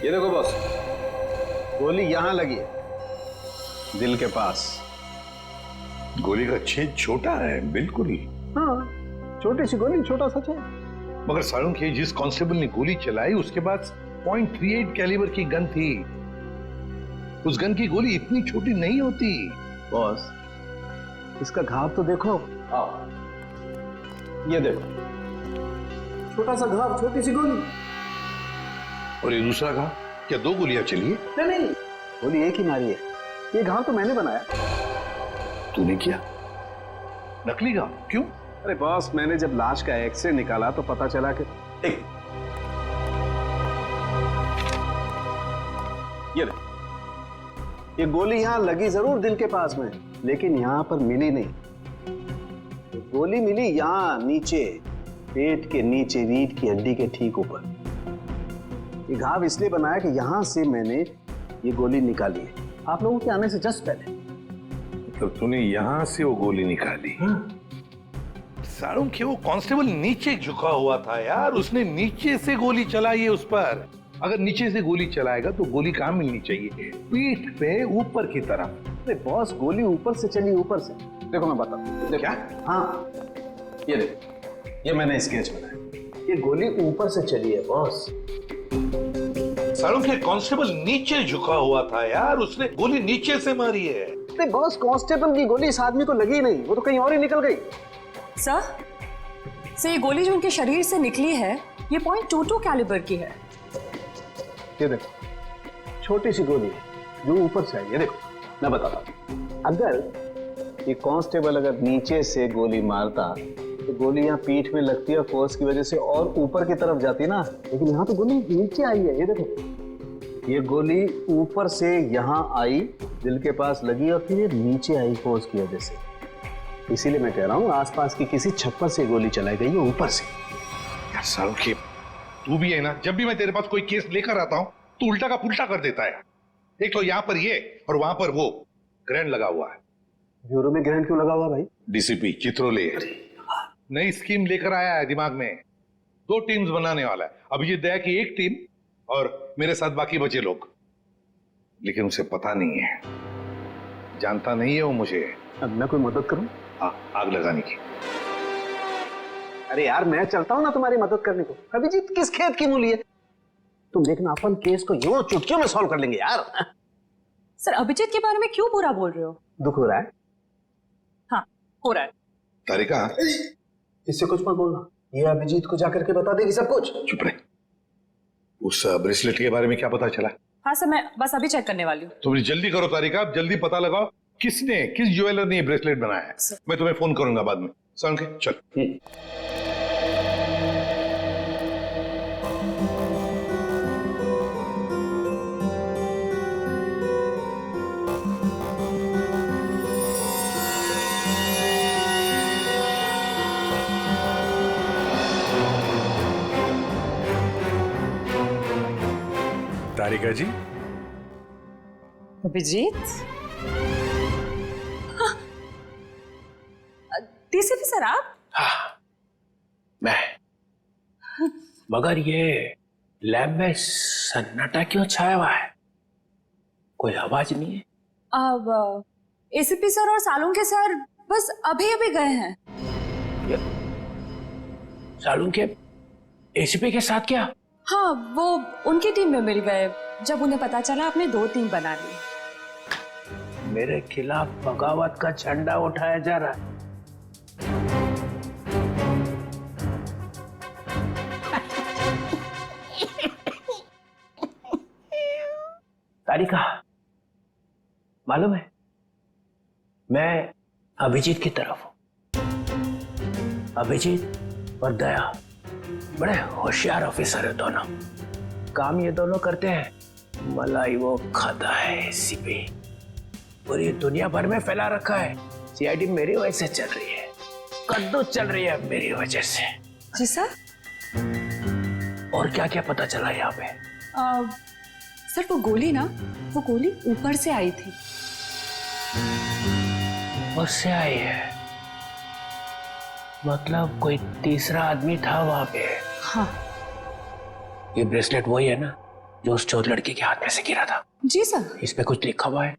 ये देखो बॉस, गोली यहां लगी है, दिल के पास। गोली का छेद छोटा है, बिल्कुल। हाँ, छोटी सी गोली, छोटा सा छेद। मगर सालुंखे, जिस कांस्टेबल ने गोली चलाई उसके पास .38 कैलिबर की गन थी। उस गन की गोली इतनी छोटी नहीं होती। बॉस, इसका घाव तो देखो। ये देखो, छोटा सा घाव, छोटी सी गोली। और ये दूसरा घाव, क्या 2 गोलियां चली है? नहीं, गोली एक ही मारी है। ये घाव तो मैंने बनाया। तूने किया? नकली घाव? क्यों? अरे बॉस, मैंने जब लाश का एक्सरे निकाला तो पता चला कि ये गोली यहां लगी जरूर दिल के पास में, लेकिन यहां पर मिली नहीं। ये गोली मिली यहां नीचे, पेट के नीचे, रीढ़ की हड्डी के ठीक ऊपर। ये घाव इसलिए बनाया कि यहां से मैंने ये गोली निकाली है, आप लोगों के आने से जस्ट पहले। तो तूने यहां से वो गोली निकाली? सालुंखे, वो कांस्टेबल नीचे झुका हुआ था यार, उसने नीचे से गोली चलाई है उस पर। अगर नीचे से गोली चलाएगा तो गोली कहां मिलनी चाहिए? पीठ पे, ऊपर की तरफ। अरे बॉस, गोली ऊपर से चली, ऊपर से। देखो मैं बताता हूं। क्या? हाँ, ये देखो, ये मैंने स्केच बनाया। ये गोली ऊपर से चली है बॉस। सालुंखे, कांस्टेबल नीचे झुका हुआ था यार, उसने गोली नीचे से मारी है। अरे बॉस, कांस्टेबल की गोली इस आदमी को लगी नहीं, वो तो कहीं और ही निकल गई। सर, ये गोली जो उनके शरीर से निकली है, ये .22 कैलिबर की है। ये देखो, छोटी सी गोली है जो ऊपर से आई है। देखो मैं बताता हूँ, अगर ये कांस्टेबल अगर नीचे से गोली मारता तो गोली यहाँ पीठ में लगती है, फोर्स की वजह से और ऊपर की तरफ जाती ना, लेकिन यहाँ तो गोली नीचे आई है। ये देखो, ये गोली ऊपर से यहाँ आई, दिल के पास लगी और फिर ये नीचे आई फोर्स की वजह से। इसीलिए मैं कह रहा हूँ आसपास की किसी छप्पर से गोली चलाई गई है, ऊपर से। यार सालुंखे, तू भी है ना, जब भी मैं तेरे पास कोई केस लेकर आता हूं तू उल्टा का पुल्टा कर देता है। एक तो यहाँ पर ये और वहां पर वो ग्रैंड लगा हुआ है। ब्यूरो में ग्रैंड क्यों लगा हुआ भाई? डीसीपी चित्रोले नई स्कीम लेकर आया है दिमाग में। 2 टीम्स बनाने वाला है। अभिजीत दया की एक टीम और मेरे साथ बाकी बचे लोग। लेकिन उसे पता नहीं है, जानता नहीं है वो मुझे। अब मैं कोई मदद करूं? हाँ, आग लगाने की। अरे यार, मैं चलता हूं ना तुम्हारी मदद करने को। अभिजीत किस खेत की मूली है? तुम देखना, अपन केस को यूं चुटकियों में सॉल्व कर लेंगे यार। सर, अभिजीत के बारे में क्यों बुरा बोल रहे हो? दुख हो रहा है? हाँ, हो रहा है। तारिका, इससे कुछ मत बोलना, ये अभिजीत को जाकर के बता देगी सब कुछ। चुप रहे। उस ब्रेसलेट के बारे में क्या पता चला? हाँ सर, मैं बस अभी चेक करने वाली हूँ। तुम जल्दी करो तारिका, जल्दी पता लगाओ किस ज्वेलर ने ये ब्रेसलेट बनाया है। मैं तुम्हें फोन करूंगा बाद में। सालुंखे, चल। तारिका जी, अभिजीत, डीसीपी सर आप? हाँ, मैं। मगर ये लैब में सन्नाटा क्यों छाया हुआ है? कोई आवाज नहीं है। अब एसीपी सर और सालुंखे सर बस अभी अभी गए हैं। सालुंखे एसीपी के साथ क्या? हाँ, वो उनकी टीम में मिल गए जब उन्हें पता चला आपने 2 टीम बना ली। मेरे खिलाफ बगावत का झंडा उठाया जा रहा है। तारिका, मालूम है मैं अभिजीत की तरफ हूं। अभिजीत और दया बड़े होशियार ऑफिसर है दोनों। काम ये दोनों करते हैं, मलाई वो खाता है एसीपी। पूरी दुनिया भर में फैला रखा है। सीआईडी मेरी वजह से चल रही है, कद्दू चल रही है मेरी वजह से। जी सर। और क्या क्या पता चला यहाँ पे? सर, वो गोली ना, वो गोली ऊपर से आई थी। ऊपर से आई है? मतलब कोई तीसरा आदमी था वहां पे? हाँ। ये ब्रेसलेट वही है ना जो उस चौथ लड़की के हाथ में से गिरा था। जी सर। इस पे कुछ लिखा हुआ है?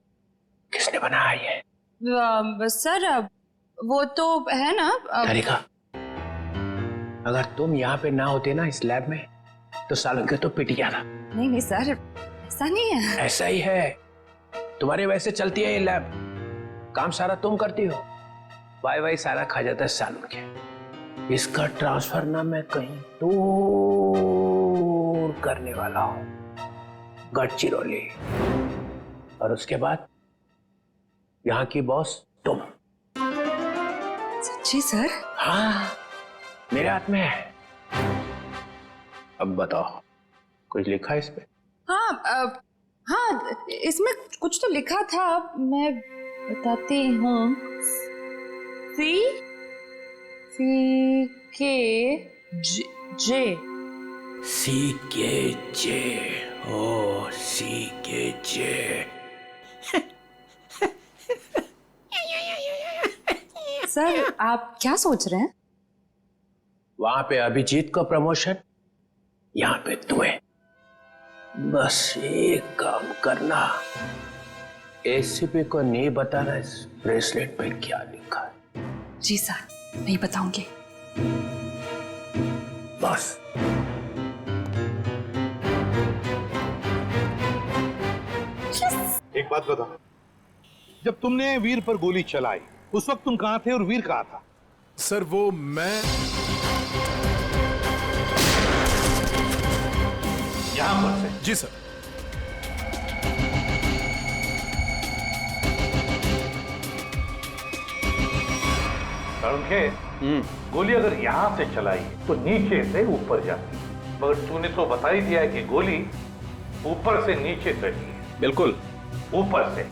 किसने बनाया ये? सर वो तो है ना तारिका, अगर तुम यहाँ पे ना होते ना इस लैब में, तो सालुंखे तो पिट गया था। नहीं नहीं सर, ऐसा नहीं है। ऐसा ही है। तुम्हारे वैसे चलती है ये लैब, काम सारा तुम करती हो, वाई सारा खा जाता है सालुंखे। इसका ट्रांसफर ना मैं कहीं दूर करने वाला हूं, गढ़चिरौली। और उसके बाद यहाँ की बॉस तुम। सच्ची सर? हाँ, मेरे हाथ में है। अब बताओ, कुछ लिखा है इस पे? हाँ हाँ, इसमें कुछ तो लिखा था, मैं बताती हूँ। सी के जे CKJ। ओ CKJ। सर आप क्या सोच रहे हैं? वहां पे अभिजीत को प्रमोशन, यहाँ पे तुम्हें। बस एक काम करना, एसीपी को नहीं बताना इस ब्रेसलेट पे क्या लिखा है। जी सर, नहीं बताऊंगी। बस। एक बात बता, जब तुमने वीर पर गोली चलाई उस वक्त तुम कहां थे और वीर कहां था? सर वो मैं यहां पर से। जी सर। सालुंखे, गोली अगर यहां से चलाई तो नीचे से ऊपर जाती, मगर तूने तो बता ही दिया है कि गोली ऊपर से नीचे चली है। बिल्कुल ऊपर से।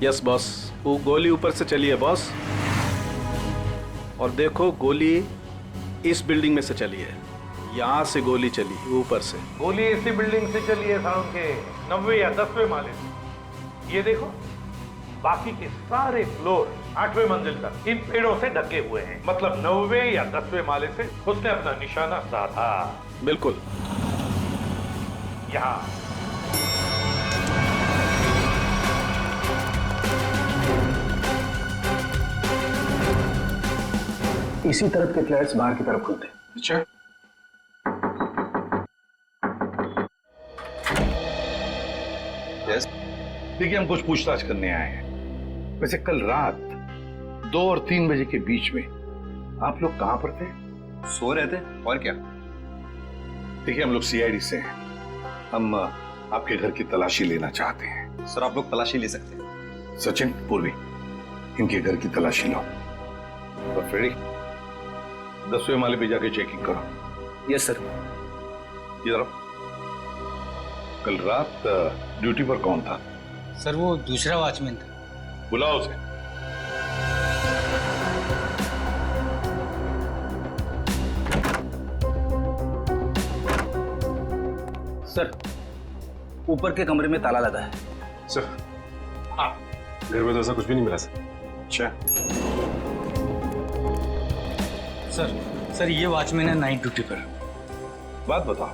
यस बॉस, वो गोली ऊपर से चली है बॉस। और देखो, गोली इस बिल्डिंग में से चली है, यहाँ से गोली चली ऊपर से। गोली इसी बिल्डिंग से चली है सालुंखे, 90 या 10वें माले से। ये देखो, बाकी के सारे फ्लोर 8वें मंजिल तक इन पेड़ों से ढके हुए हैं, मतलब 90वें या 10वें माले से उसने अपना निशाना साधा। बिल्कुल। यहाँ इसी तरफ के फ्लैट्स बाहर की तरफ खुलते हैं। अच्छा, देखिए हम कुछ पूछताछ करने आए हैं। वैसे कल रात 2 और 3 बजे के बीच में आप लोग कहां पर थे? सो रहे थे, और क्या। देखिए हम लोग सीआईडी से हैं, हम आपके घर की तलाशी लेना चाहते हैं। सर आप लोग तलाशी ले सकते हैं। सचिन, पूर्वी, इनके घर की तलाशी लो। और फ्रेडी, 10वें माले पे जाके चेकिंग करो। Yes sir. इधर आओ। कल रात ड्यूटी पर कौन था? सर वो दूसरा वॉचमैन था। बुलाओ उसे। सर ऊपर के कमरे में ताला लगा है। सर हाँ, घर में तो ऐसा कुछ भी नहीं मिला सर। अच्छा, सर ये वॉचमैन है नाइट ड्यूटी पर। बात बताओ,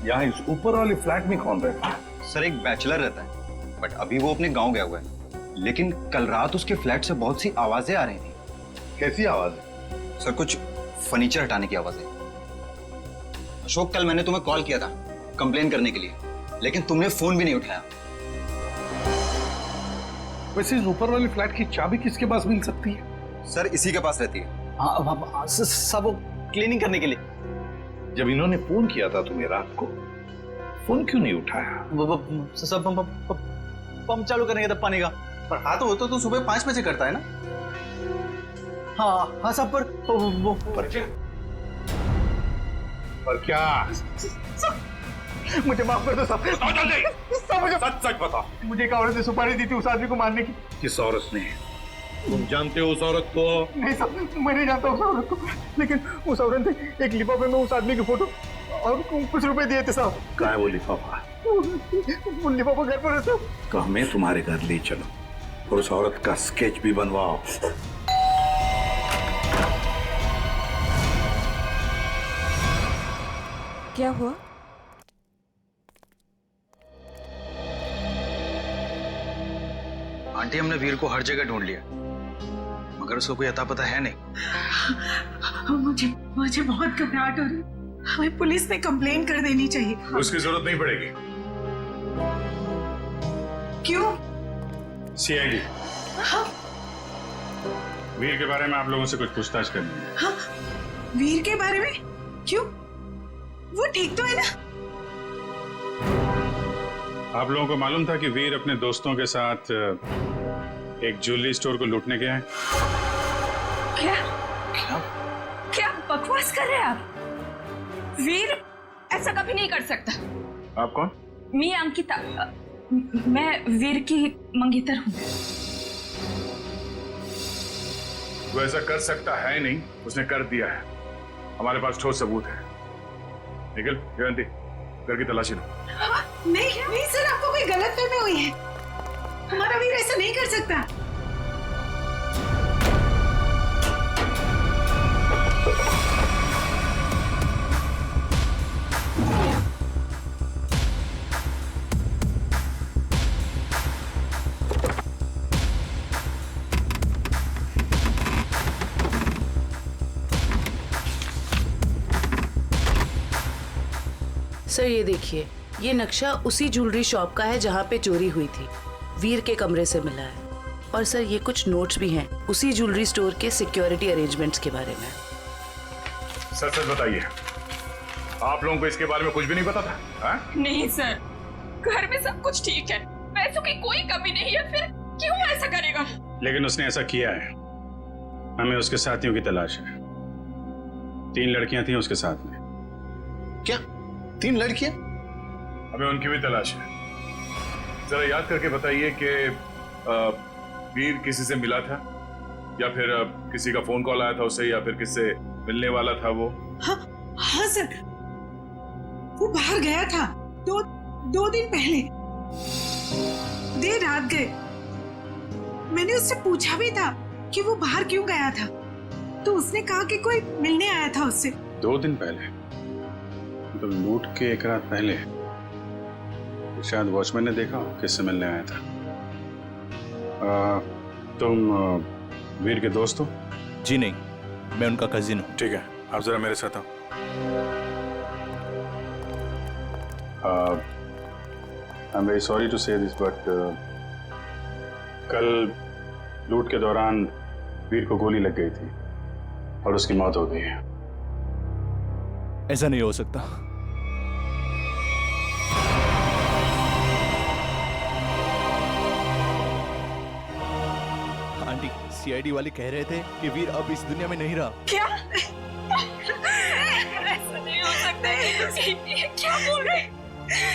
यहाँ इस ऊपर वाले फ्लैट में कौन रहता है? सर एक बैचलर रहता है, बट अभी वो अपने गांव गया हुआ है। लेकिन कल रात उसके फ्लैट से बहुत सी आवाजें आ रही थी। कैसी आवाज है? सर कुछ फर्नीचर हटाने की आवाजें। अशोक, कल मैंने तुम्हें कॉल किया था कंप्लेन करने के लिए, लेकिन तुमने फोन भी नहीं उठाया। वैसे इस ऊपर वाले फ्लैट की चाबी किसके पास मिल सकती है? सर इसी के पास रहती है। हाँ सब वो क्लीनिंग करने के लिए। जब इन्होंने फोन किया था तुम्हें रात को, फोन क्यों नहीं उठाया? सब पंप चालू करने का था पानी का। पर हाँ तो सुबह 5 बजे करता है ना। हाँ सब पर क्या? मुझे माफ कर दो साहब। मुझे सच बताओ, मुझे एक औरत ने सुपारी दी थी उस आदमी को मारने की। किस औरत ने? तुम जानते हो उस औरत को? नहीं साहब, मैं नहीं जानता उस औरत को, लेकिन उस औरत ने एक लिफाफे में उस आदमी की फोटो और कुछ रुपए दिए थे साहब। कहाँ है वो लिफाफा? वो लिफाफा घर पर है साहब। तो हमें तुम्हारे घर ले चलो और उस औरत का स्केच भी बनवाओ। क्या हुआ? आंटी, हमने वीर को हर जगह ढूंढ लिया, मगर उसको कोई अता पता है नहीं। मुझे बहुत घबराहट हो रही है। हमें पुलिस में कंप्लेन कर देनी चाहिए। उसकी जरूरत नहीं पड़ेगी। क्यों? सीआईडी वीर के बारे में आप लोगों से कुछ पूछताछ करनी है। हाँ, वीर के बारे में? क्यों? वो ठीक तो है ना? आप लोगों को मालूम था कि वीर अपने दोस्तों के साथ एक ज्वेलरी स्टोर को लूटने गया है? क्या बकवास कर रहे हैं आप? वीर ऐसा कभी नहीं कर सकता। आप कौन? मैं अंकिता, मैं वीर की मंगेतर हूँ। वो ऐसा कर सकता है नहीं, उसने कर दिया है। हमारे पास ठोस सबूत है। निखिल, जयंती, घर की तलाशी लो। नहीं सर, आपको कोई गलतफहमी हुई है। हमारा वीर ऐसा नहीं कर सकता। सर ये देखिए, ये नक्शा उसी ज्वेलरी शॉप का है जहाँ पे चोरी हुई थी। वीर के कमरे से मिला है। और सर ये कुछ नोट्स भी हैं उसी ज्वेलरी स्टोर के सिक्योरिटी अरेंजमेंट्स के बारे में। सच सच बताइए, आप लोगों को इसके बारे में कुछ भी नहीं पता था? हा? नहीं सर, घर में सब कुछ ठीक है, पैसों की कोई कमी नहीं है, फिर क्यों ऐसा करेगा? लेकिन उसने ऐसा किया है। हमें उसके साथियों की तलाश है। 3 लड़कियां थी उसके साथ में। क्या 3 लड़कियां? हमें उनकी भी तलाश है। जरा याद करके बताइए कि वीर किसी से मिला था, या फिर किसी का फोन कॉल आया था उसे, या फिर किससे मिलने वाला था वो? हाँ सर, वो बाहर गया था 2 दिन पहले, देर रात गए। मैंने उससे पूछा भी था कि वो बाहर क्यों गया था, तो उसने कहा कि कोई मिलने आया था उससे। 2 दिन पहले? तो लूट के 1 रात पहले शायद वॉचमैन ने देखा किससे मिलने आया था। तुम वीर के दोस्त हो? जी नहीं, मैं उनका कजिन हूँ। ठीक है, आप जरा मेरे साथ आओ। I am very sorry to say this, but कल लूट के दौरान वीर को गोली लग गई थी और उसकी मौत हो गई है। ऐसा नहीं हो सकता। आंटी, सीआईडी वाले कह रहे थे कि वीर अब इस दुनिया में नहीं रहा। क्या? ऐसा नहीं हो सकता है। ये क्या बोल रहे हैं?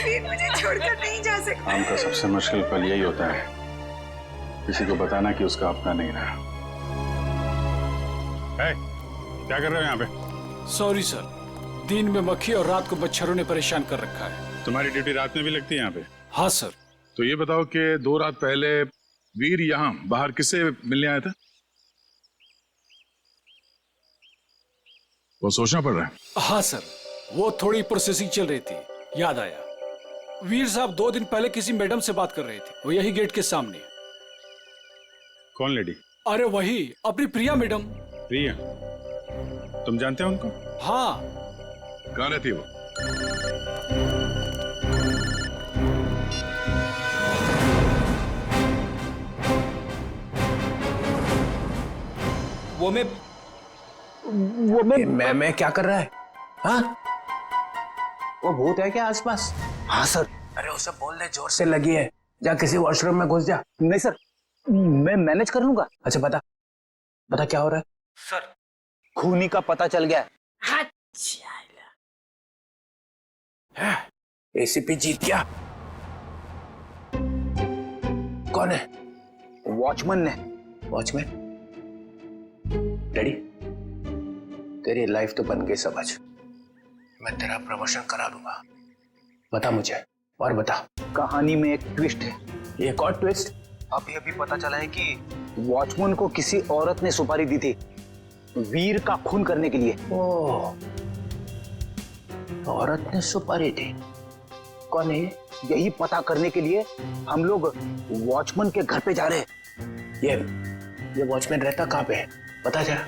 वीर मुझे छोड़कर नहीं जा सकता। काम का सबसे मुश्किल पल यही होता है, किसी को बताना कि उसका अपना नहीं रहा। क्या कर रहे हो यहाँ पे? सॉरी सर, दिन में मक्खी और रात को मच्छरों ने परेशान कर रखा है। तुम्हारी ड्यूटी रात में भी लगती है यहाँ पे? हाँ सर। तो ये बताओ कि 2 रात पहले वीर यहाँ बाहर किससे मिलने आया था? वो सोचना पड़ रहा है। हाँ सर, वो थोड़ी प्रोसेसिंग चल रही थी, याद आया। वीर साहब 2 दिन पहले किसी मैडम से बात कर रहे थे, वो यही गेट के सामने। कौन लेडी? अरे वही, अपनी प्रिया मैडम। प्रिया? तुम जानते हो उनको? हाँ। कहाँ रहती है वो? मैं क्या कर रहा है? हाँ, वो भूत है क्या आसपास? हाँ सर। अरे उसे बोल दे जोर से लगी है, जा किसी वॉशरूम में घुस जा। नहीं सर, मैं मैनेज कर लूंगा। अच्छा बता क्या हो रहा है? सर, खूनी का पता चल गया। एसीपी जीत गया। कौन है? वॉचमैन ने। वॉचमैन? डैडी, तेरी लाइफ तो बन गई समझ। मैं तेरा प्रमोशन करा दूंगा। बता मुझे, और बता। कहानी में एक ट्विस्ट है। एक और ट्विस्ट? अभी पता चला है कि वॉचमैन को किसी औरत ने सुपारी दी थी वीर का खून करने के लिए। ओह, औरत ने सुपारी दी? कौन है ये? यही पता करने के लिए हम लोग वॉचमैन के घर पे जा रहे हैं। ये वॉचमैन रहता कहाँ पे है, पता जरा।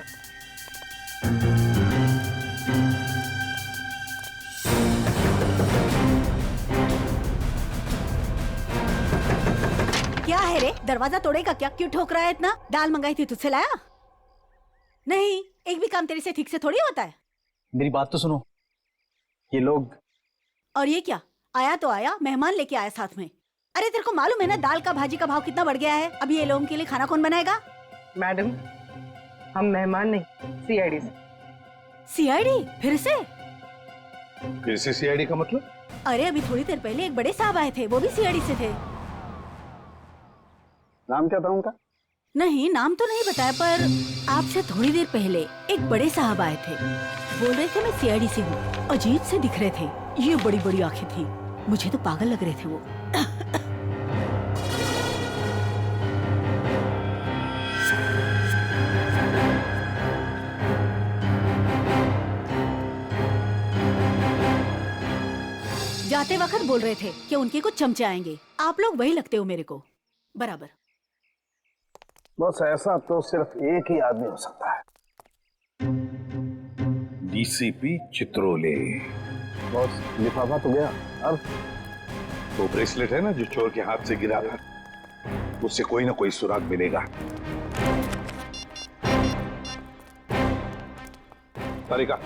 क्या है रे, दरवाजा तोड़ेगा क्या? क्यों ठोक रहा है इतना? दाल मंगाई थी, तुझसे लाया नहीं? एक भी काम तेरे से ठीक से थोड़ी होता है। मेरी बात तो सुनो, ये लोग। और ये क्या, आया तो आया, मेहमान लेके आया साथ में। अरे तेरे को मालूम है ना दाल का भाजी का भाव कितना बढ़ गया है? अभी ये लोगों के लिए खाना कौन बनाएगा? मैडम, हम मेहमान नहीं, सीआईडी से। सीआईडी? फिर से सीआईडी का मतलब? अरे अभी थोड़ी देर पहले एक बड़े साहब आए थे, वो भी सीआईडी से थे। नाम क्या था उनका? नहीं, नाम तो नहीं बताया, पर आपसे थोड़ी देर पहले एक बड़े साहब आए थे, बोल रहे थे मैं सीआईडी से हूँ। अजीब से दिख रहे थे, ये बड़ी बड़ी आंखें थी, मुझे तो पागल लग रहे थे वो। जाते वक्त बोल रहे थे कि उनके कुछ चमचे आएंगे। आप लोग वही लगते हो मेरे को बराबर। बस ऐसा तो सिर्फ एक ही आदमी हो सकता है। डीसीपी चित्रोले। बस लिफाफा तो गया, अब वो ब्रेसलेट है ना जो चोर के हाथ से गिरा था, उससे कोई ना कोई सुराग मिलेगा। तारिका,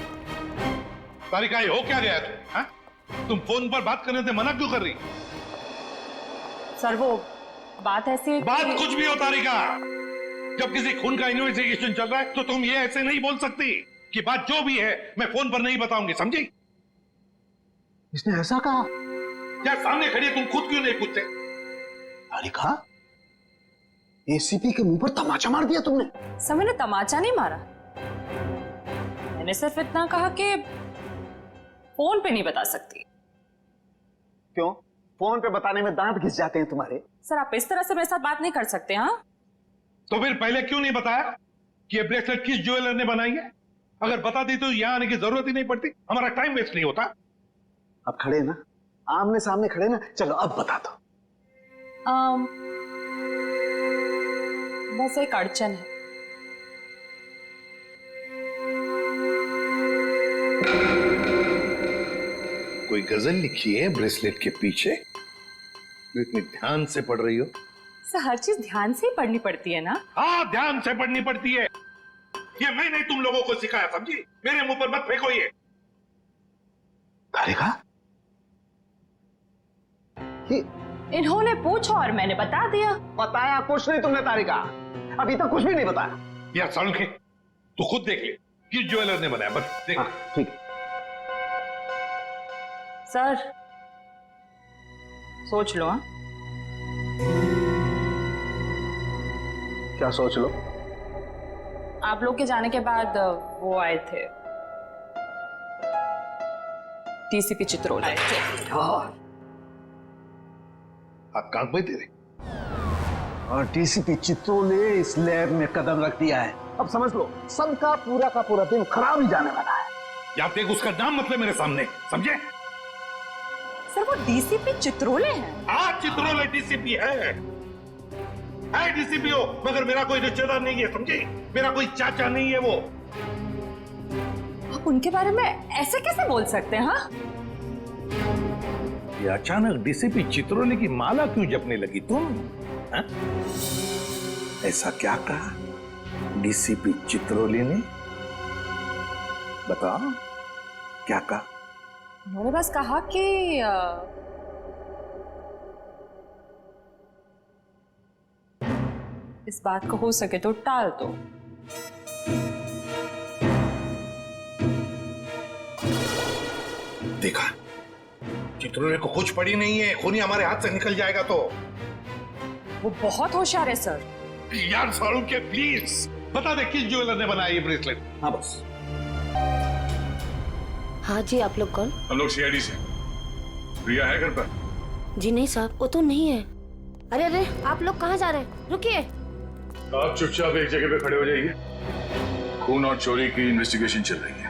तारिका, ये हो क्या गया तुम? हाँ? तुम फोन पर बात करने से मना क्यों कर रही? सर वो बात ऐसी, बात कुछ भी हो तारिका, जब किसी खून का इन्वेस्टिगेशन चल रहा है तो तुम ये ऐसे नहीं बोल सकती कि बात जो भी है मैं फोन पर नहीं बताऊंगी, समझी? इसने ऐसा कहा? क्या सामने खड़ी है, तुम खुद क्यों नहीं पूछते? तारिका, एसीपी के मुंह पर तमाचा मार दिया तुमने। सर मैंने तमाचा नहीं मारा, मैंने सिर्फ इतना कहा कि फोन पे नहीं बता सकती। क्यों? फोन पे बताने में दांत घिस जाते हैं तुम्हारे। सर आप इस तरह से मेरे साथ बात नहीं कर सकते। हाँ, तो फिर पहले क्यों नहीं बताया कि ये ब्रेसलेट किस ज्वेलर ने बनाई है? अगर बता दी तो यहां आने की जरूरत ही नहीं पड़ती, हमारा टाइम वेस्ट नहीं होता। अब खड़े ना, आमने सामने खड़े ना, चलो अब बता दो। बस एक अड़चन है। कोई गजल लिखी है ब्रेसलेट के पीछे, जो इतनी ध्यान से पढ़ रही हो? सर हर चीज ध्यान से ही पढ़नी पड़ती है ना? हाँ, ध्यान से पढ़नी पड़ती है। ये मैंने तुम लोगों को सिखाया, समझी? मेरे मुंह पर मत फेंको ये। तारिका, इन्होंने पूछा और मैंने बता दिया। बताया कुछ नहीं तुमने तारिका, अभी तक कुछ भी नहीं बताया। यार सड़के, तू खुद देख ले किस ज्वेलर ने बनाया, बस देख। ठीक है सर, सोच लो। हाँ, क्या सोच लो? आप लोग के जाने के बाद वो आए थे, डीसीपी चित्रोले। आप कांक में तेरे, और डीसीपी चित्रोले इस लैब में कदम रख दिया है। अब समझ लो, सबका पूरा का पूरा दिन खराब ही जाने वाला है। या देख उसका नाम मतलब मेरे सामने, समझे? सर वो डीसीपी चित्रोले हैं। हाँ, चित्रोले डीसीपी है डीसीपी हो, मगर मेरा कोई रिश्तेदार नहीं है, समझे? मेरा कोई चाचा नहीं है वो। आप उनके बारे में ऐसे कैसे बोल सकते हैं? हाँ, ये अचानक डीसीपी चित्रोले की माला क्यों जपने लगी तुम? हा? ऐसा क्या कहा डीसीपी चित्रोले ने? बताओ, क्या कहा? उन्होंने बस कहा कि इस बात को हो सके तो टाल दो। देखा, चित्रोले को कुछ पड़ी नहीं है, खूनी हमारे हाथ से निकल जाएगा तो। वो बहुत होशियार है सर। यार सारू के प्लीज बता दे किस ज्वेलर ने बनाया ये ब्रेसलेट। हाँ बस। हाँ जी, आप लोग कौन? हम लोग सीआईडी से। प्रिया है घर पर? जी नहीं साहब, वो तो नहीं है। अरे अरे, आप लोग कहाँ जा रहे हैं? रुकिए। आप चुपचाप एक जगह पे खड़े हो जाइए, खून और चोरी की इन्वेस्टिगेशन चल रही है।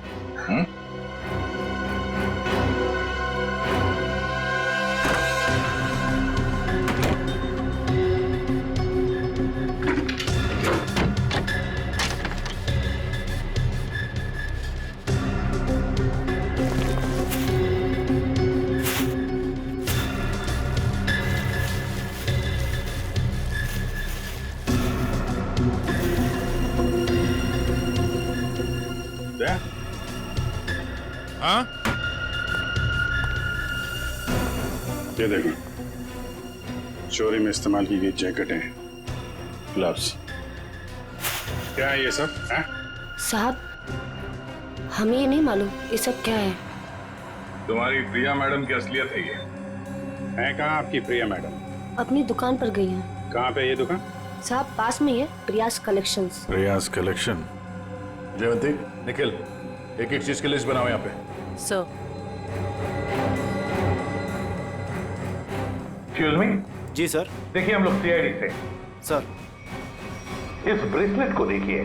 ये देखो, चोरी में इस्तेमाल की गई जैकेटें, ग्लव्स, क्या है ये सब? साहब, हमें ये नहीं मालूम ये सब क्या है। तुम्हारी प्रिया मैडम की असलियत है ये। है कहाँ आपकी प्रिया मैडम? अपनी दुकान पर गई हैं। कहाँ पे ये दुकान? साहब पास में ही है, प्रियास कलेक्शंस। प्रियास कलेक्शन। जयवंती, निखिल, एक एक चीज की लिस्ट बनाओ यहाँ पे। सर। Excuse me. जी सर। देखिए हम लोग सीआईडी से। सर, इस ब्रेसलेट को देखिए।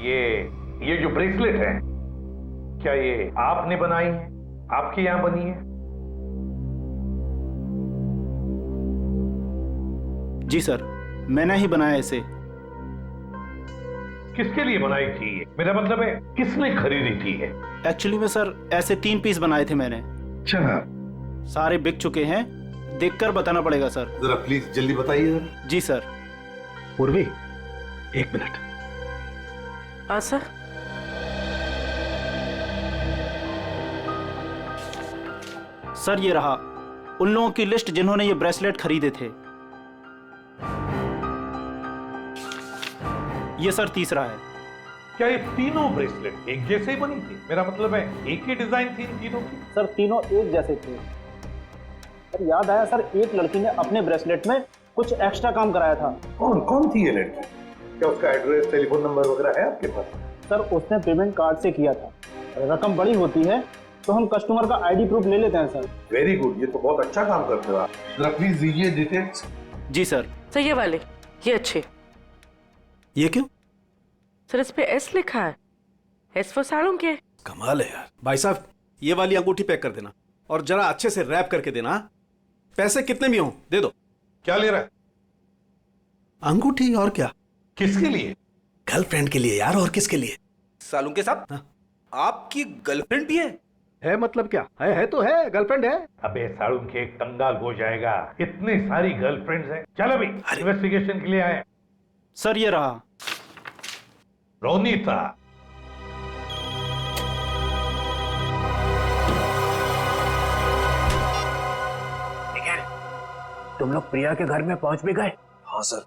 ये जो ब्रेसलेट है, क्या ये आपने बनाई है? आपके यहां बनी है? जी सर, मैंने ही बनाया इसे। किसके लिए बनाई थी ये? मेरा मतलब है किसने खरीदी थी ये? एक्चुअली में सर ऐसे 3 पीस बनाए थे मैंने। अच्छा। सारे बिक चुके हैं, देखकर बताना पड़ेगा सर। जरा प्लीज जल्दी बताइए। जी सर। पूर्वी, 1 मिनट। हाँ सर। सर ये रहा उन लोगों की लिस्ट जिन्होंने ये ब्रेसलेट खरीदे थे। ये सर तीसरा है। क्या ये तीनों ब्रेसलेट एक जैसे ही बनी थी? मेरा मतलब है एक ही डिजाइन थी इन तीनों की? सर तीनों एक जैसे थे। सर याद आया सर, एक लड़की ने अपने ब्रेसलेट में कुछ एक्स्ट्रा काम कराया था। कौन थी ये लड़की? क्या उसका एड्रेस, टेलीफोन नंबर वगैरह है आपके पास? सर उसने पेमेंट कार्ड से किया था। रकम बड़ी होती है तो हम कस्टमर का आईडी प्रूफ ले लेते हैं सर। वेरी गुड, ये तो बहुत अच्छा काम करते हो आप। जरा प्लीज दीजिए डिटेल्स। जी सर। सर ये वाले, ये अच्छे। ये क्यों? सर इस पे एस लिखा है। एस फॉर साड़ों के। कमाल है यार। भाई साहब, ये वाली अंगूठी पैक कर देना और जरा अच्छे से रैप करके देना। पैसे कितने भी हों दे दो। क्या ले रहा है? अंगूठी और क्या? किसके लिए? गर्लफ्रेंड के लिए यार, और किसके लिए? सालू के साथ आपकी गर्लफ्रेंड भी है मतलब क्या है तो है, गर्लफ्रेंड है। अबे साड़ू के एक कंगाल हो जाएगा, इतनी सारी गर्लफ्रेंड्स हैं। चल अभी इन्वेस्टिगेशन के लिए आए। सर ये रहा रोनीता। तुम लोग प्रिया के घर में पहुंच भी गए? हाँ सर।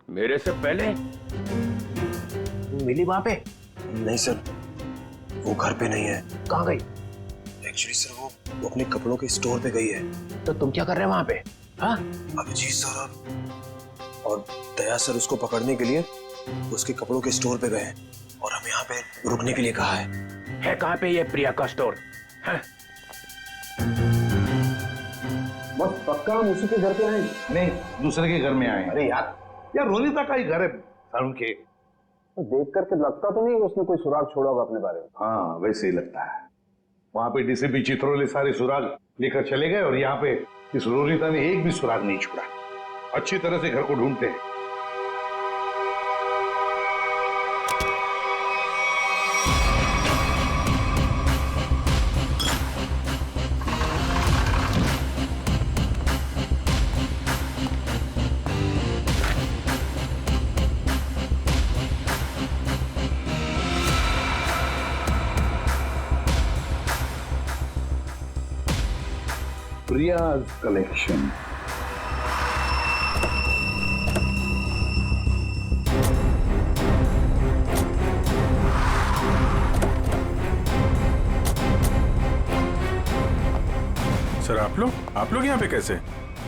मेरे से पहले मिली वहां पे? नहीं सर, वो घर पे नहीं है। कहाँ गई? एक्चुअली सर वो अपने कपड़ों के स्टोर पे गई है। तो तुम क्या कर रहे हो वहां पे? हाँ? अभिजीत सर और दया सर उसको पकड़ने के लिए उसके कपड़ों के स्टोर पे गए हैं और हमें यहाँ पे रुकने के लिए कहा है। कहाँ पे ये प्रिया का स्टोर? हाँ? बस पक्का हम उसी के घर पे आए? नहीं, दूसरे के घर में आए। अरे यार रोनीता का ही घर है साड़ू के। तो देख करके लगता तो नहीं उसने कोई सुराग छोड़ा होगा अपने बारे में। हाँ वैसे ही लगता है। वहां पे डीसीपी चित्रोले सारे सुराग लेकर चले गए और यहाँ पे इस रोनीता ने एक भी सुराग नहीं छोड़ा। अच्छी तरह से घर को ढूंढते हैं। प्रियाज कलेक्शन। सर आप लोग यहाँ पे कैसे?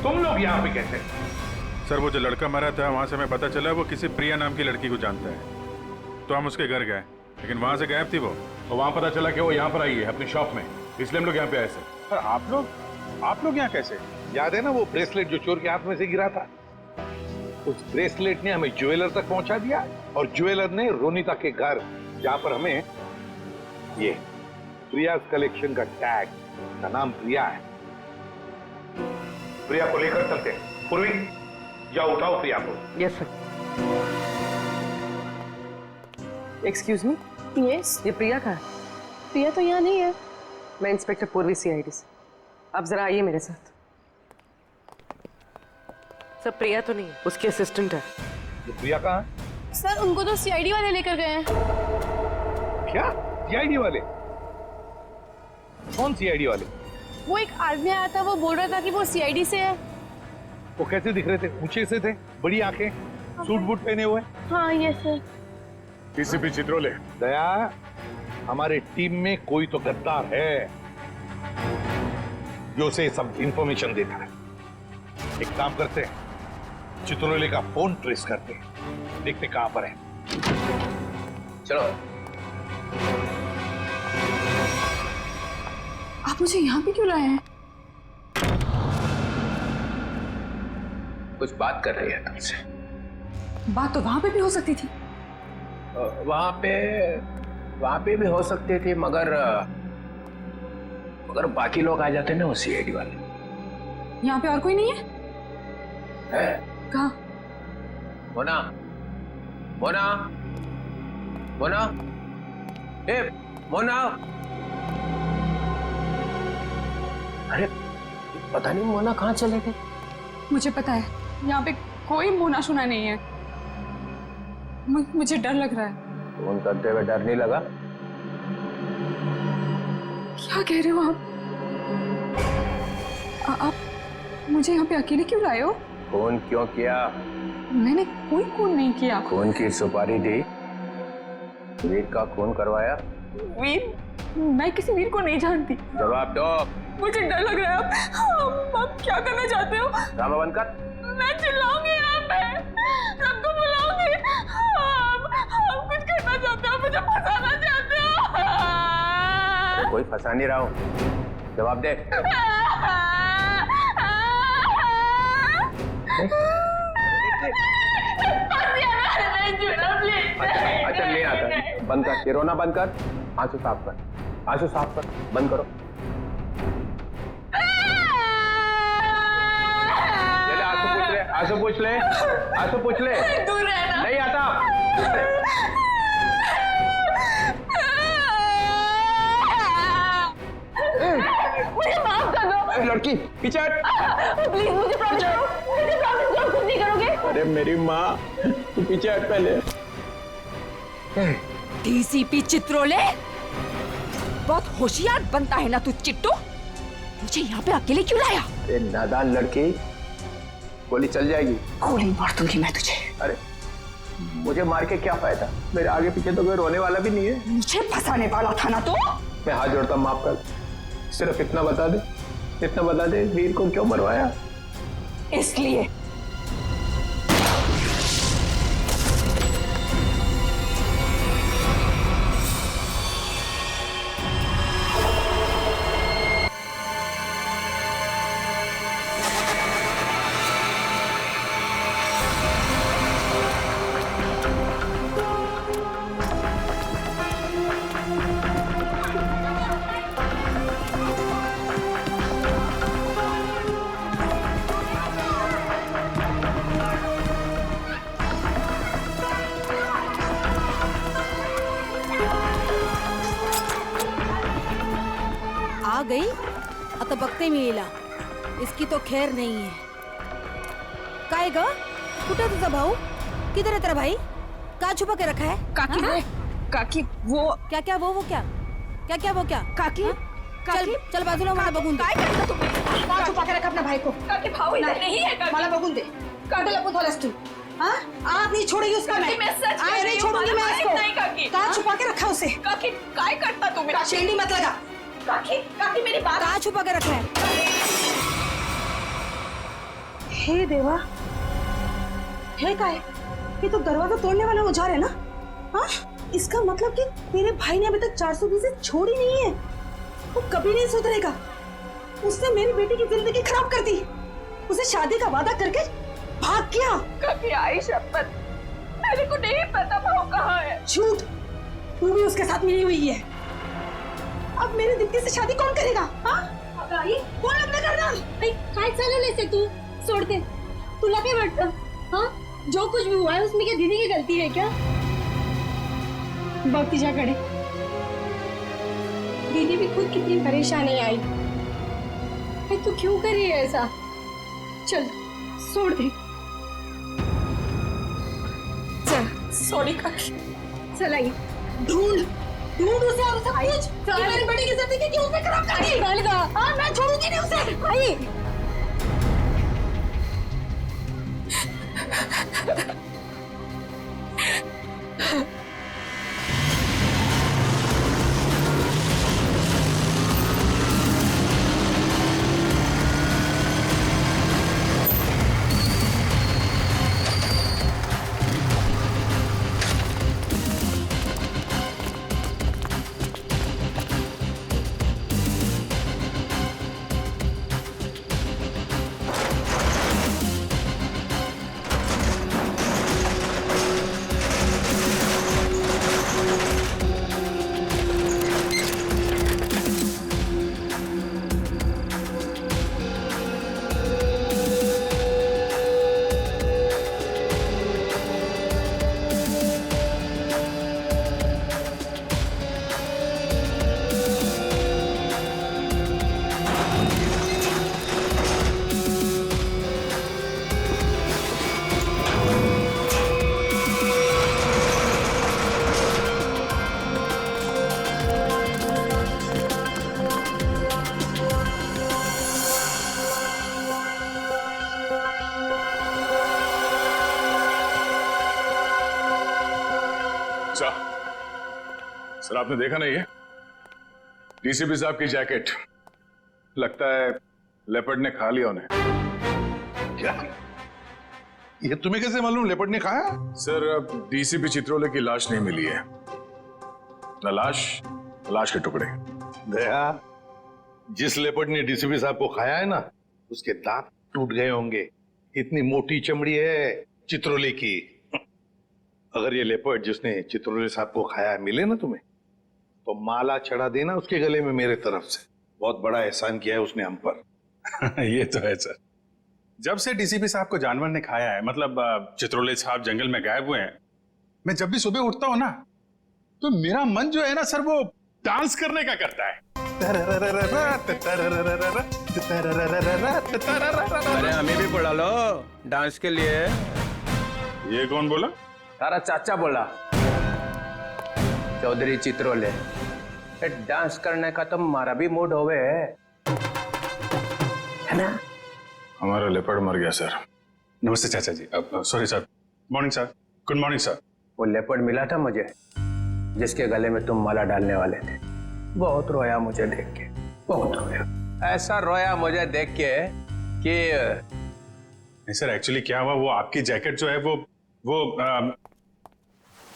तुम लोग यहाँ पे कैसे? सर वो जो लड़का मरा था वहां से हमें पता चला वो किसी प्रिया नाम की लड़की को जानता है, तो हम उसके घर गए, लेकिन वहां से गायब थी वो। और वहां पता चला कि वो यहाँ पर आई है अपनी शॉप में, इसलिए हम लोग यहाँ पे आए सर। सर आप लोग यहाँ कैसे? याद है ना वो ब्रेसलेट जो चोर के हाथ में से गिरा था? उस ब्रेसलेट ने हमें ज्वेलर तक पहुंचा दिया और ज्वेलर ने रोनीता के घर, जहां पर हमें ये प्रियाज कलेक्शन का टैग, का नाम प्रिया है। प्रिया को लेकर चलते। पूर्वी जाओ, उठाओ प्रिया को। Yes sir. एक्सक्यूज मी। यस। ये प्रिया का है? प्रिया तो यहाँ नहीं है। मैं इंस्पेक्टर पूर्वी सीआईडी से। आप जरा आइए मेरे साथ। सर प्रिया तो नहीं है, उसकी असिस्टेंट है। ये प्रिया कहाँ है? सर उनको तो सीआईडी वाले लेकर गए हैं। क्या सीआईडी वाले? कौन सीआईडी वाले? वो एक आदमी आया था, वो बोल रहा था कि वो सीआईडी से है। वो कैसे दिख रहे थे? ऊंचे से थे, बड़ी आंखें, सूट बूट पहने हुए। हाँ ये सर। डीसीपी चित्रोले। दया, हमारे टीम में कोई तो गद्दार है जो उसे सब इंफॉर्मेशन देता है। एक काम करते हैं, चित्रोले का फोन ट्रेस करते हैं, देखते कहां पर है। चलो। आप मुझे यहाँ पे क्यों लाए हैं? कुछ बात कर रही है तुमसे। बात तो वहां पे भी हो सकती थी। वहां पे भी हो सकती थी, मगर बाकी लोग आ जाते ना, वो सीआईडी वाले। यहाँ पे और कोई नहीं है? कहाँ? मोना, मोना, मोना, ए मोना। अरे पता नहीं मोना कहाँ चले गए। मुझे पता है, यहाँ पे कोई मोना शुना नहीं है। मुझे डर लग रहा है। फोन करते हुए डर नहीं लगा? क्या कह रहे हो आप मुझे यहाँ पे अकेले क्यों लाए हो? फोन क्यों किया? मैंने कोई खून नहीं किया। खून की सुपारी दी, वीर का खून करवाया। वीर? मैं किसी वीर को नहीं जानती। जवाब दो। मुझे डर लग रहा है। आप क्या करना चाहते हो? ड्रामा बंद कर। मैं चिल्लाऊंगी यहाँ पे, सबको बुलाऊंगी। आप कुछ करना चाहते हो, मुझे फंसाना चाहते हो? कोई फंसा नहीं रहा हूँ, जवाब दे। अच्छा नहीं आता, बंद कर, ये रोना बंद कर, आंसू साफ कर, आंसू साफ कर, बंद करो। आंसू पूछ ले, आंसू पूछ ले। नहीं आता। मुझे माफ कर दो। लड़की पीछे हट। प्लीज मुझे प्रॉमिस करो, खुद नहीं करोगे। अरे मेरी माँ, तू पीछे हट पहले। डीसीपी चित्रोले, बहुत होशियार बनता है ना तू चिट्टू। मुझे यहाँ पे अकेले क्यों लाया? अरे नादान लड़की, गोली चल जाएगी। गोली मार दूंगी मैं तुझे। अरे मुझे मार के क्या फायदा? मेरे आगे पीछे तो कोई रोने वाला भी नहीं है। मुझे फंसाने वाला था ना तो? मैं हाथ जोड़ता हूं, माफ कर। सिर्फ इतना बता दे, वीर को क्यों मरवाया? इसलिए आ गई आता बघते मी हिला. इसकी तो खैर नहीं है. काय ग, कुठे तुझा भाऊ? किधर है तेरा भाई? कहाँ छुपा के रखा है? काकी हाँ? काकी वो क्या क्या वो क्या क्या क्या वो क्या? काकी हाँ? चल चल बाजूला मला बघून दे. काय करता तुम्ही? कहाँ छुपा के रखा अपना भाई को? काकी भाऊ इधर नहीं है काकी. मला बघून दे. काटे लपून थोलस तू. हाँ? आप नहीं छोड़ेगी उसका मैं. आज नहीं छोड़ूंगी मैं इसको. नहीं काकी. कहाँ छुपा के रखा उसे? काकी काय करता तुम्ही? शेंडी मत लगा. काकी काकी मेरी बात. कहाँ छुपा के रखा है? हे देवा, है काय? ये तो दरवाजा तोड़ने वाला औजार है ना? हाँ? इसका मतलब कि तेरे भाई ने अभी तक 420 छोड़ी नहीं है. वो कभी नहीं सुधरेगा. उसने मेरी बेटी की जिंदगी खराब कर दी. उसे शादी का वादा करके भाग गया. काकी आई शपथ, मेरे को नहीं पता भाव कहाँ है. झूठ. तू भी उसके साथ मिली हुई है. अब मेरी दीप्ति से शादी कौन करेगा? हाँ? कौन लग्न करणार? काय चालवलंय से तू? सोड दे. तुला काय वाटतं? हाँ? जो कुछ भी हुआ है उसमें क्या दीदी की गलती है क्या? बघ तिच्याकडे. दीदी भी खुद कितनी परेशान है आई. तू क्यों कर रही है ऐसा? चल छोड़ दे. चल सॉरी काकी. चल आई. ढूंढ ढूंढ उसे और उसे पूछ कि मेरी बेटी की जिंदगी क्यों उसने खराब कर दी। हाँ, मैं छोड़ूंगी नहीं उसे। आई सर आपने देखा नहीं है डीसीपी साहब की जैकेट, लगता है लेपर्ड ने खा लिया उन्हें। क्या ये तुम्हें कैसे मालूम लेपर्ड ने खाया? सर डीसीपी चित्रोले की लाश नहीं मिली है, न लाश के टुकड़े। दया, जिस लेपर्ड ने डीसीपी साहब को खाया है ना, उसके दांत टूट गए होंगे, इतनी मोटी चमड़ी है चित्रोले की। अगर ये लेपर्ड जिसने चित्रोले साहब को खाया है मिले ना तुम्हें, तो माला चढ़ा देना उसके गले में मेरे तरफ से। बहुत बड़ा एहसान किया है उसने हम पर। ये तो है सर। जब से डीसीपी साहब को जानवर ने खाया है, मतलब चित्रोले साहब जंगल में गायब हुए हैं, मैं जब भी सुबह उठता हूं ना, तो मेरा मन जो है ना सर, वो डांस करने का करता है। अरे हमें भी बुला लो डांस के लिए। ये कौन बोला? तारा चाचा बोला, चौधरी चित्रोले। डांस करने का तो हमारा भी मूड होवे है ना। हमारा लेपर्ड मर गया सर। नमस्ते चाचा जी। Sorry sir. Morning sir. Good morning sir. वो लेपर्ड मिला था मुझे, जिसके गले में तुम माला डालने वाले थे। बहुत रोया मुझे देख के, बहुत रोया। ऐसा रोया मुझे देख के कि नहीं सर, एक्चुअली क्या हुआ, वो आपकी जैकेट जो है वो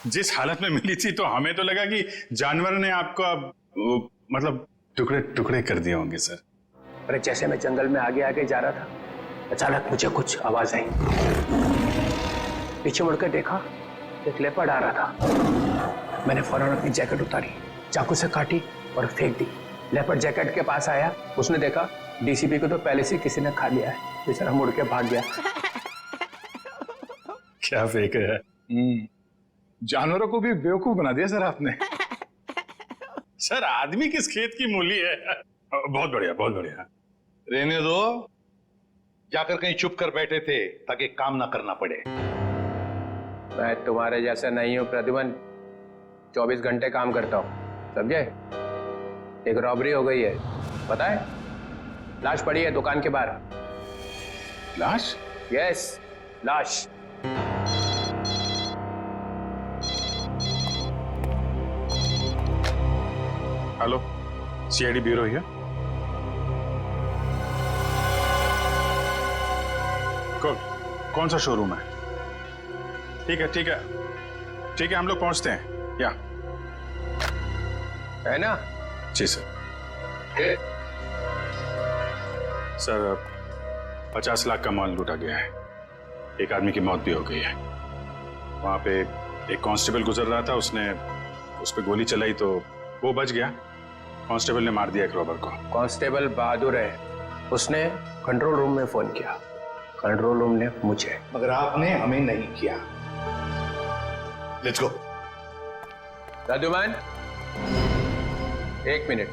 जिस हालत में मिली थी, तो हमें तो लगा कि जानवर ने आपको मतलब टुकड़े टुकड़े कर दिए होंगे सर। अरे जैसे मैं जंगल में आगे आगे जा रहा था, अचानक मुझे कुछ आवाज आई। पीछे मुड़कर देखा, एक लेपर्ड आ रहा था। मैंने फौरन अपनी जैकेट उतारी, चाकू से काटी और फेंक दी। लेपर्ड जैकेट के पास आया, उसने देखा डीसीपी को तो पहले से किसी ने खा लिया है। बेचारा मुड़ के भाग गया। क्या फेंक है? जानवरों को भी बेवकूफ बना दिया सर आपने। सर आदमी किस खेत की मूली है। बहुत बढ़िया, बहुत बढ़िया। रहने दो, जाकर कहीं चुप कर बैठे थे ताकि काम ना करना पड़े। मैं तुम्हारे जैसा नहीं हूं प्रद्युमन, 24 घंटे काम करता हूं, समझे। एक रॉबरी हो गई है, पता है? लाश पड़ी है दुकान के बाहर। लाश? यस, लाश। हेलो, सीआईडी ब्यूरो है। कौन सा शोरूम है? ठीक है ठीक है ठीक है, हम लोग पहुंचते हैं। या है ना? जी सर। सर 50 लाख का माल लूटा गया है। एक आदमी की मौत भी हो गई है। वहां पे एक कांस्टेबल गुजर रहा था, उसने उस पर गोली चलाई तो वो बच गया। कांस्टेबल ने मार दिया एक रॉबर को। कांस्टेबल बहादुर है, उसने कंट्रोल रूम में फोन किया, कंट्रोल रूम ने मुझे। मगर आपने हमें नहीं किया। Let's go. प्रद्युमन, 1 मिनट,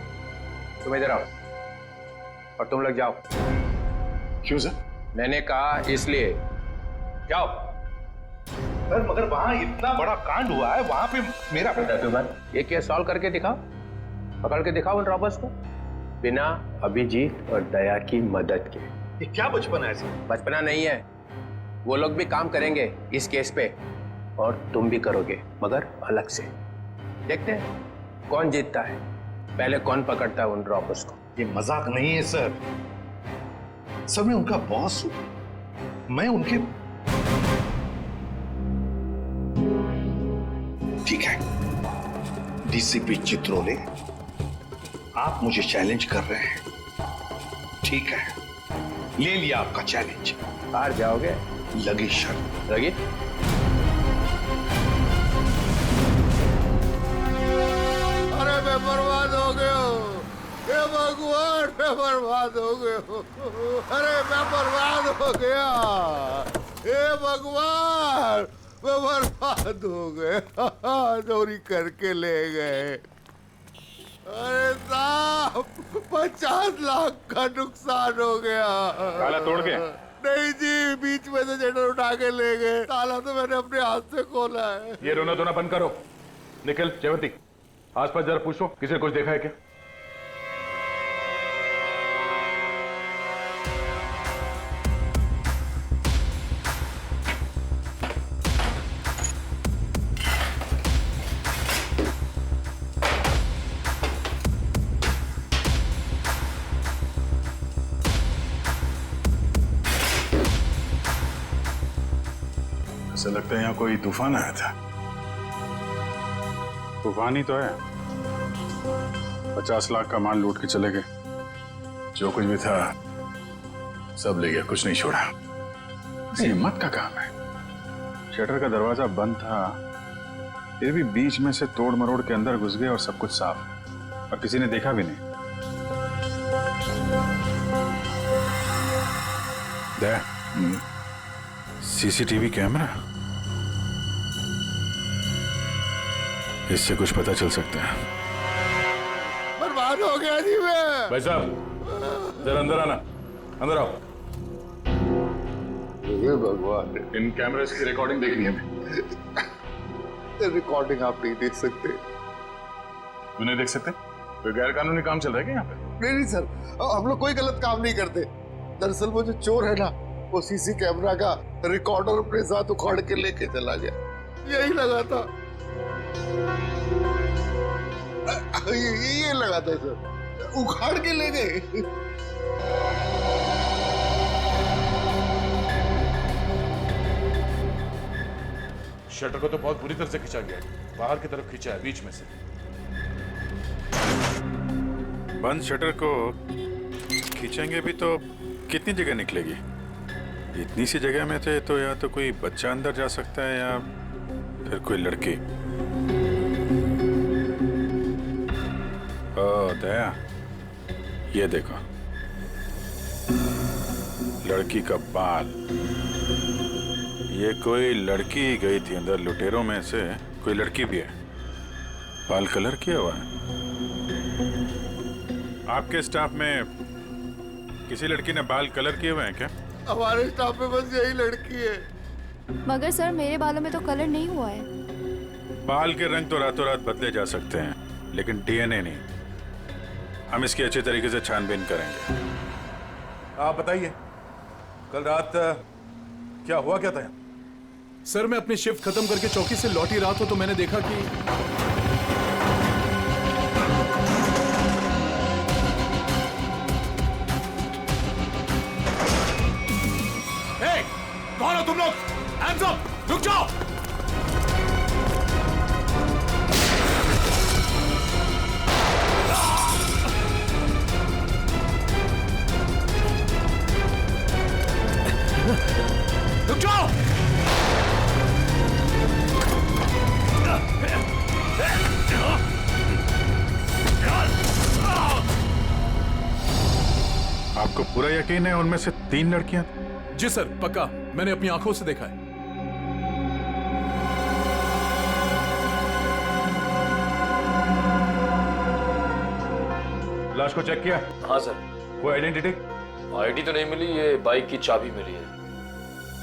तुम इधर आओ और तुम लोग जाओ। क्यों सर? मैंने कहा इसलिए, जाओ। सर मगर वहां इतना बड़ा कांड हुआ है, वहां पे मेरा ये केस सॉल्व करके दिखाओ, पकड़ के दिखाओ उन रॉबर्स को, बिना अभिजीत और दया की मदद के। ये क्या बचपना है सर? बचपना नहीं है, वो लोग भी काम करेंगे इस केस पे और तुम भी करोगे, मगर अलग से। देखते हैं कौन जीतता है, पहले कौन पकड़ता है उन रॉबर्स को। ये मजाक नहीं है सर, सर मैं उनका बॉस हूं, मैं उनके। ठीक है डीसीपी चित्रोले, आप मुझे चैलेंज कर रहे हैं, ठीक है ले लिया आपका चैलेंज। हार जाओगे? लगी शर्त। लगी? अरे मैं बर्बाद हो गया, हे भगवान मैं बर्बाद हो गया, अरे मैं बर्बाद हो गया, हे भगवान मैं बर्बाद हो गया, चोरी करके ले गए। अरे साहब 50 लाख का नुकसान हो गया। ताला तोड़ के? नहीं जी, बीच में से शटर उठा के ले गए, ताला तो मैंने अपने हाथ से खोला है। ये रोना धोना बंद करो। निखिल, जयवती, आसपास जरा पूछो किसी ने कुछ देखा है क्या? ऐसा लगता है यहाँ कोई तूफान आया था। तूफान ही तो है, 50 लाख का माल लूट के चले गए। जो कुछ भी था सब ले गया, कुछ नहीं छोड़ा। हिम्मत का काम है। शटर का दरवाजा बंद था, फिर भी बीच में से तोड़ मरोड़ के अंदर घुस गए और सब कुछ साफ, और किसी ने देखा भी नहीं। सीसीटीवी कैमरा, इससे कुछ पता चल सकता है। बर्बाद हो गया जी मैं। भाई साहब जरा अंदर आना, अंदर आओ। ये भगवान, इन कैमरास की रिकॉर्डिंग देखनी है हमें। रिकॉर्डिंग आप नहीं देख सकते। क्यों नहीं देख सकते? कोई गैर कानूनी काम चल रहा है क्या यहाँ पे? नहीं सर, हम लोग कोई गलत काम नहीं करते। दरअसल वो जो चोर है ना, वो सीसी कैमरा का रिकॉर्डर अपने साथ उखाड़ के लेके चला गया। यही लगा था, ये लगा था सर, उखाड़ के ले गए। शटर को तो बहुत बुरी तरह से खींचा गया है, बाहर की तरफ खींचा है, बीच में से। बंद शटर को खींचेंगे भी तो कितनी जगह निकलेगी? इतनी सी जगह में थे तो या तो कोई बच्चा अंदर जा सकता है या फिर कोई लड़की। ओ दया, ये देखो, लड़की का बाल। ये कोई लड़की गई थी अंदर, लुटेरों में से कोई लड़की भी है। बाल कलर किया हुआ है। आपके स्टाफ में किसी लड़की ने बाल कलर किए हुए हैं क्या? हमारे स्टाफ में बस यही लड़की है। मगर सर मेरे बालों में तो कलर नहीं हुआ है। बाल के रंग तो रातों रात बदले जा सकते हैं, लेकिन डीएनए नहीं। हम इसकी अच्छे तरीके से छानबीन करेंगे। आप बताइए, कल रात क्या हुआ, क्या था? सर मैं अपनी शिफ्ट खत्म करके चौकी से लौटी रहा था तो मैंने देखा कि कौन हो तुम लोग? Hands up! रुक जाओ! रुक जाओ! आपको पूरा यकीन है उनमें से 3 लड़कियां? जी सर, पक्का, मैंने अपनी आंखों से देखा है। लाश को चेक किया? हाँ सर। कोई आइडेंटिटी? आईडी तो नहीं मिली, ये बाइक की चाबी मिली है।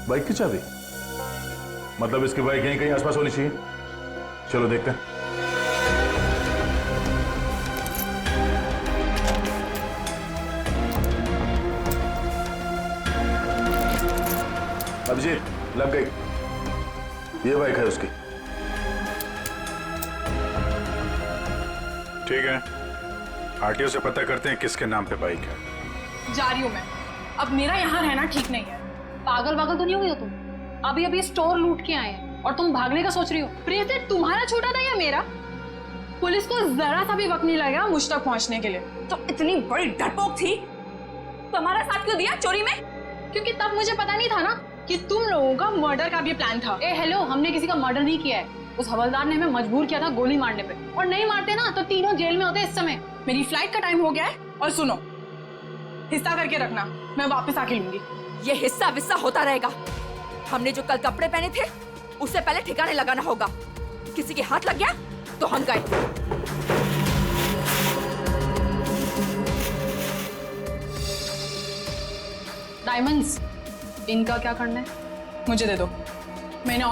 बाइक की चाबी? मतलब इसकी बाइक यहीं कहीं आसपास होनी चाहिए। चलो देखते हैं। अभिजीत, लग गई। ये बाइक है उसकी। ठीक है, आरटीओ से पता करते हैं किसके नाम पे बाइक है। जा रही हूँ मैं। अब मेरा यहाँ रहना ठीक नहीं है। पागल तो नहीं हुई हो तुम? अभी अभी स्टोर लूट के आए हैं और तुम भागने का सोच रही हो? प्रियते, तुम्हारा छोटा था या मेरा? पुलिस को जरा सा भी वक्त नहीं लगेगा मुझ तक पहुंचने के लिए। तो इतनी बड़ी डरपोक थी तो हमारा साथ क्यों दिया चोरी में? क्योंकि तब मुझे पता नहीं था ना कि तुम लोगों का मर्डर का भी प्लान था। ए हेलो, हमने किसी का मर्डर नहीं किया है। उस हवलदार ने हमें मजबूर किया था गोली मारने पे, और नहीं मारते ना तो तीनों जेल में होते इस समय। मेरी फ्लाइट का टाइम हो गया है, और सुनो, हिस्सा करके रखना, मैं वापस आके लूंगी। ये हिस्सा विस्सा होता रहेगा। हमने जो कल कपड़े पहने थे उससे पहले ठिकाने लगाना होगा। किसी के हाथ लग गया तो हम गए। डायमंड्स, इनका क्या करना है? मुझे दे दो। मैंने